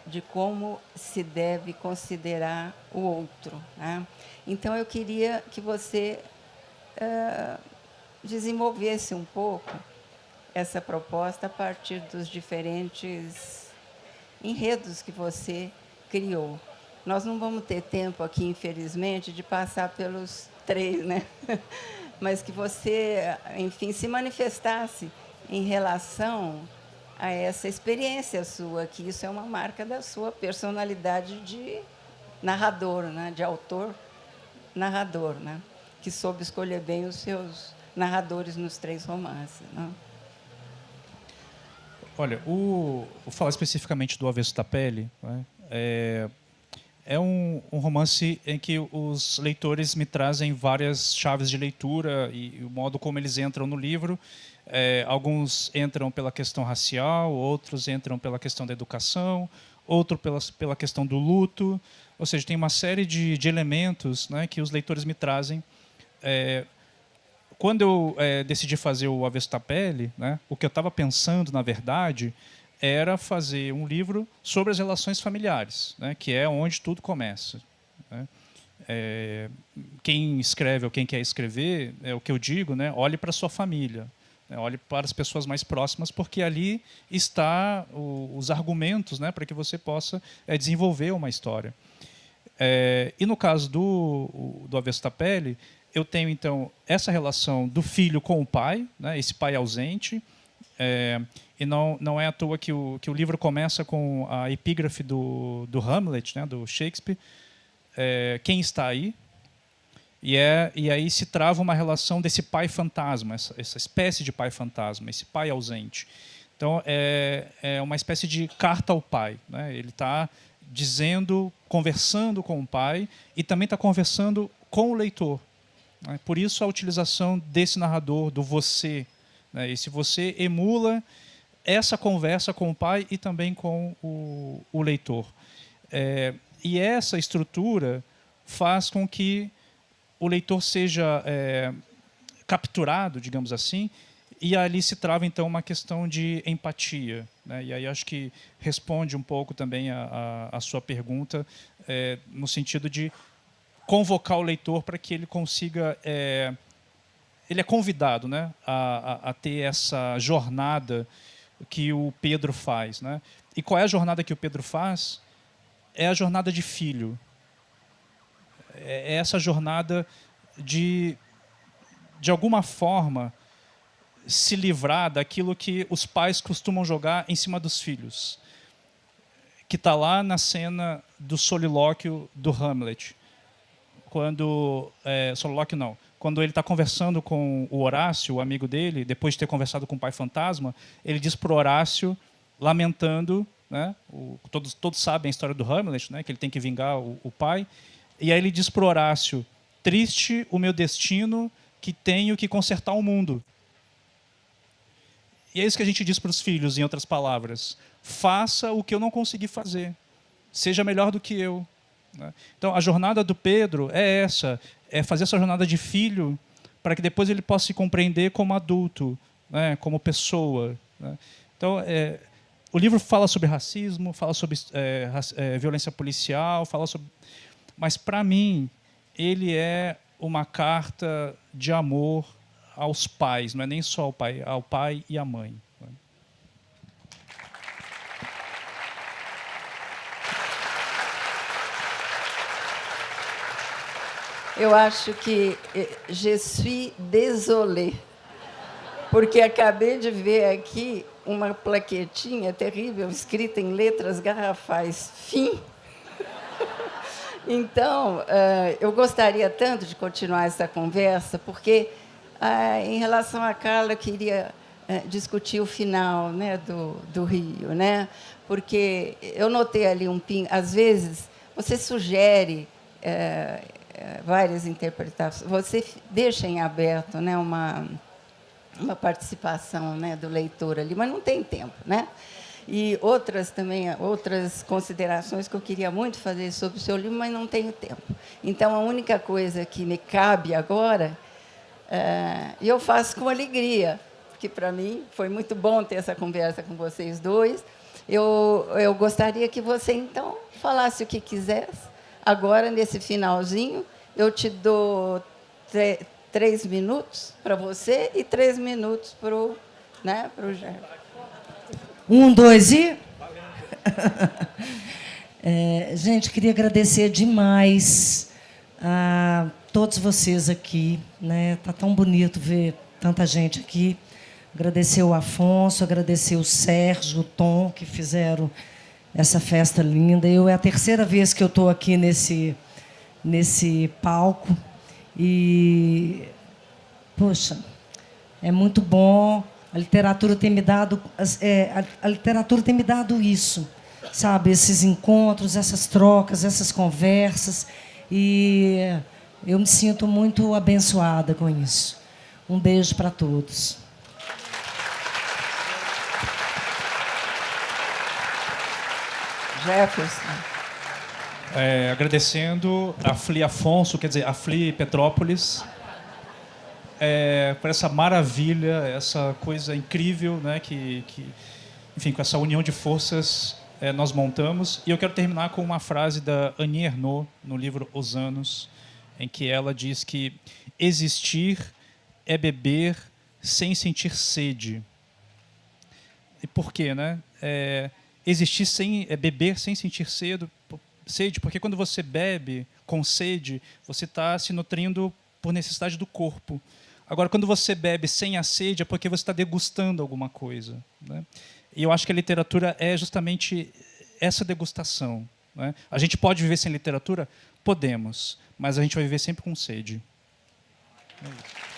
De como se deve considerar o outro, né? Então, eu queria que você desenvolvesse um pouco essa proposta a partir dos diferentes enredos que você criou. Nós não vamos ter tempo aqui, infelizmente, de passar pelos 3, né? Mas que você, enfim, se manifestasse em relação a essa experiência sua, que isso é uma marca da sua personalidade de narrador, né? De autor-narrador, né? Que soube escolher bem os seus narradores nos 3 romances, né? Olha, vou falar especificamente do Avesso da Pele, né? É um romance em que os leitores me trazem várias chaves de leitura e o modo como eles entram no livro. Alguns entram pela questão racial, outros entram pela questão da educação, outro pela questão do luto. Ou seja, tem uma série de elementos, né, que os leitores me trazem. Quando eu decidi fazer o Avesso da Pele, né, o que eu estava pensando, na verdade, era fazer um livro sobre as relações familiares, né, que é onde tudo começa, né? Quem escreve ou quem quer escrever, é o que eu digo, né, olhe para a sua família, né, olhe para as pessoas mais próximas, porque ali está os argumentos, né, para que você possa desenvolver uma história. E no caso do Avesso da Pele, eu tenho, então, essa relação do filho com o pai, né, esse pai ausente, e não é à toa que o livro começa com a epígrafe do Hamlet, né, do Shakespeare, quem está aí? E aí se trava uma relação desse pai fantasma, essa espécie de pai fantasma, esse pai ausente. Então, é uma espécie de carta ao pai, né? Ele está dizendo, conversando com o pai e também está conversando com o leitor. Por isso a utilização desse narrador, do você, né? Esse você emula essa conversa com o pai e também com o leitor. E essa estrutura faz com que o leitor seja capturado, digamos assim, e ali se trava, então, uma questão de empatia, né? E aí acho que responde um pouco também a sua pergunta, no sentido de convocar o leitor para que ele consiga... ele é convidado, né, a ter essa jornada que o Pedro faz, né? E qual é a jornada que o Pedro faz? É a jornada de filho. É essa jornada de alguma forma, se livrar daquilo que os pais costumam jogar em cima dos filhos, que está lá na cena do solilóquio do Hamlet. Solilóquio não. Quando ele está conversando com o Horácio, o amigo dele, depois de ter conversado com o pai fantasma, ele diz para o Horácio, lamentando, né, todos sabem a história do Hamlet, né, que ele tem que vingar o pai, e aí ele diz para o Horácio: triste o meu destino, que tenho que consertar o mundo. E é isso que a gente diz para os filhos, em outras palavras: faça o que eu não consegui fazer, seja melhor do que eu. Então, a jornada do Pedro é essa, é fazer essa jornada de filho para que depois ele possa se compreender como adulto, né, como pessoa. Né? Então, o livro fala sobre racismo, fala sobre violência policial, fala sobre... mas, para mim, ele é uma carta de amor aos pais, não é nem só ao pai e à mãe. Eu acho que je suis désolée, porque acabei de ver aqui uma plaquetinha terrível escrita em letras garrafais: fim. Então, eu gostaria tanto de continuar essa conversa, porque, em relação a Carla, eu queria discutir o final, né, do Rio, né? Porque eu notei ali às vezes, você sugere várias interpretações, você deixa em aberto, né, uma participação, né, do leitor ali, mas não tem tempo, né? E outras considerações que eu queria muito fazer sobre o seu livro, mas não tenho tempo. Então, a única coisa que me cabe agora, e eu faço com alegria, porque, para mim, foi muito bom ter essa conversa com vocês dois. Eu gostaria que você, então, falasse o que quisesse. Agora, nesse finalzinho, eu te dou 3 minutos para você e 3 minutos para o Gerson. 1, 2 e... gente, queria agradecer demais a todos vocês aqui. Né? Tá tão bonito ver tanta gente aqui. Agradecer o Afonso, agradecer o Sérgio, o Tom, que fizeram essa festa linda. É a terceira vez que eu estou aqui nesse palco. E, poxa, é muito bom. A literatura tem me dado isso, sabe? Esses encontros, essas trocas, essas conversas. E eu me sinto muito abençoada com isso. Um beijo para todos. Jefferson. Agradecendo a Fli Afonso, quer dizer, a Fli Petrópolis, por essa maravilha, essa coisa incrível, né, que enfim, com essa união de forças nós montamos. E eu quero terminar com uma frase da Annie Ernaux, no livro Os Anos, em que ela diz que existir é beber sem sentir sede. E por quê, né? Beber sem sentir sede, porque quando você bebe com sede, você está se nutrindo por necessidade do corpo. Agora, quando você bebe sem a sede, é porque você está degustando alguma coisa. Né? E eu acho que a literatura é justamente essa degustação. Né? A gente pode viver sem literatura? Podemos, mas a gente vai viver sempre com sede. É isso.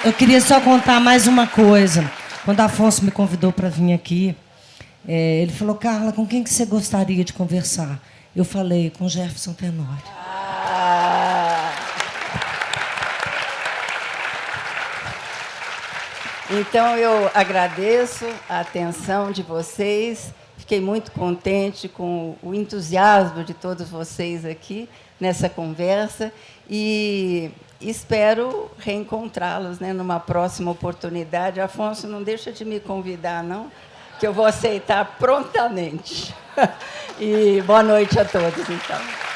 Eu queria só contar mais uma coisa. Quando Afonso me convidou para vir aqui, ele falou: Carla, com quem que você gostaria de conversar? Eu falei: com Jefferson Tenório. Então, eu agradeço a atenção de vocês. Fiquei muito contente com o entusiasmo de todos vocês aqui nessa conversa e espero reencontrá-los, né, numa próxima oportunidade. Afonso, não deixa de me convidar, não, que eu vou aceitar prontamente. E boa noite a todos, então.